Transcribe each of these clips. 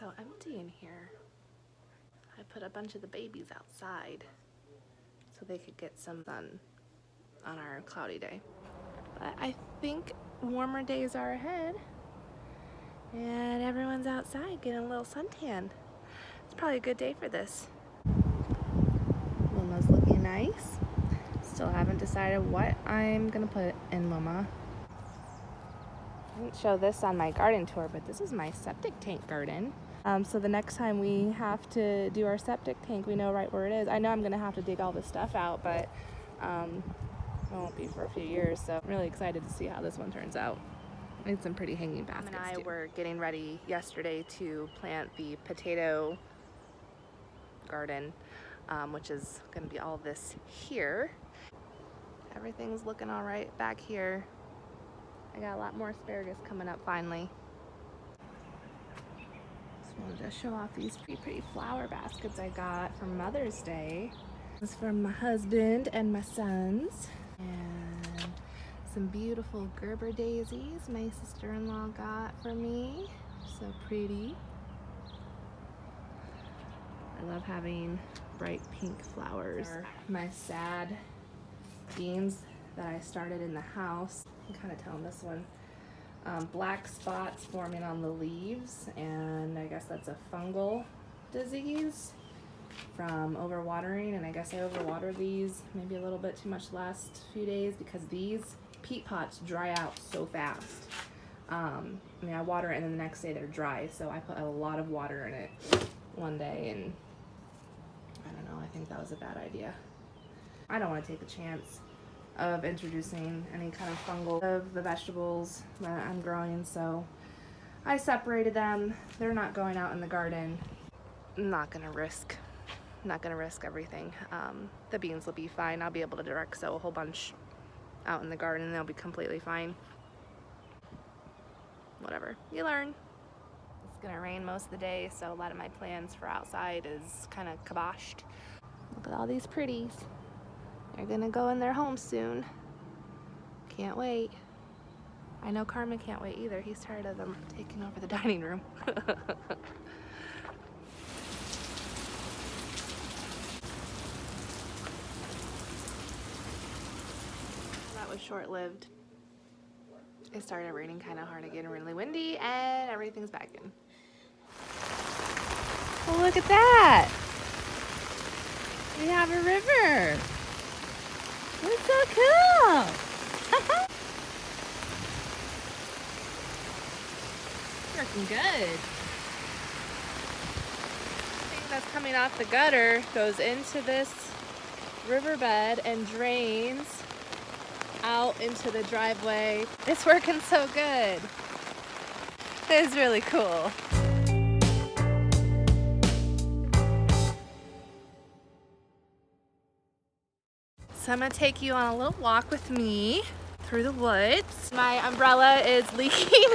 so empty in here. I put a bunch of the babies outside so they could get some sun on our cloudy day. But I think warmer days are ahead and everyone's outside getting a little suntan. It's probably a good day for this. Luma's looking nice. Still haven't decided what I'm gonna put in Luma. I didn't show this on my garden tour, but this is my septic tank garden. So the next time we have to do our septic tank, we know right where it is. I know I'm gonna have to dig all this stuff out, but it won't be for a few years, so I'm really excited to see how this one turns out. Made some pretty hanging baskets and I were getting ready yesterday to plant the potato garden, which is gonna be all this here. Everything's looking all right back here. I got a lot more asparagus coming up finally. Just wanted to show off these pretty flower baskets I got for Mother's Day. This is from my husband and my sons. And some beautiful Gerber daisies my sister-in-law got for me. So pretty. I love having bright pink flowers. My sad beans that I started in the house. You can kind of tell in this one. Black spots forming on the leaves, and I guess that's a fungal disease from overwatering, and I guess I overwatered these maybe a little bit too much last few days because these peat pots dry out so fast. I mean, I water it and then the next day they're dry, so I put a lot of water in it one day, and I don't know, I think that was a bad idea. I don't want to take a chance of introducing any kind of fungal of the vegetables that I'm growing, so I separated them. They're not going out in the garden. I'm not gonna risk everything. The beans will be fine. I'll be able to direct sow a whole bunch out in the garden and they'll be completely fine. Whatever, you learn. It's gonna rain most of the day, so a lot of my plans for outside is kind of kiboshed. Look at all these pretties. They're gonna go in their home soon. Can't wait. I know Carmen can't wait either. He's tired of them taking over the dining room. That was short-lived. It started raining kind of hard again, really windy, and everything's back in. Oh, look at that! We have a river. It's so cool! Working good. Thing that's coming off the gutter goes into this riverbed and drains out into the driveway. It's working so good. It's really cool. So I'm gonna take you on a little walk with me through the woods. My umbrella is leaking,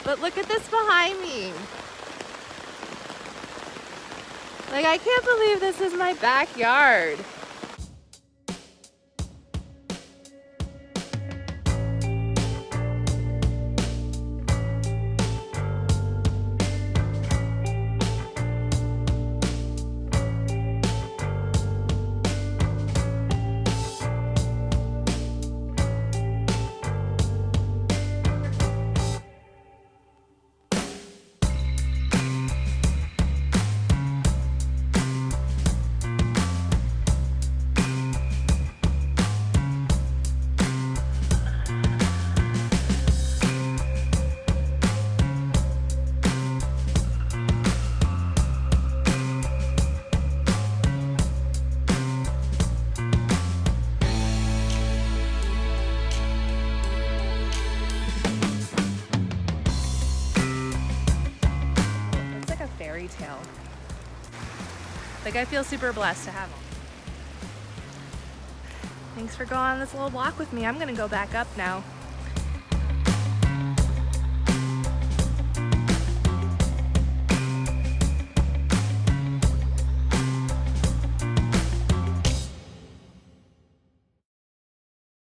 but look at this behind me. Like, I can't believe this is my backyard. Tale. Like, I feel super blessed to have them. Thanks for going on this little walk with me. I'm gonna go back up now.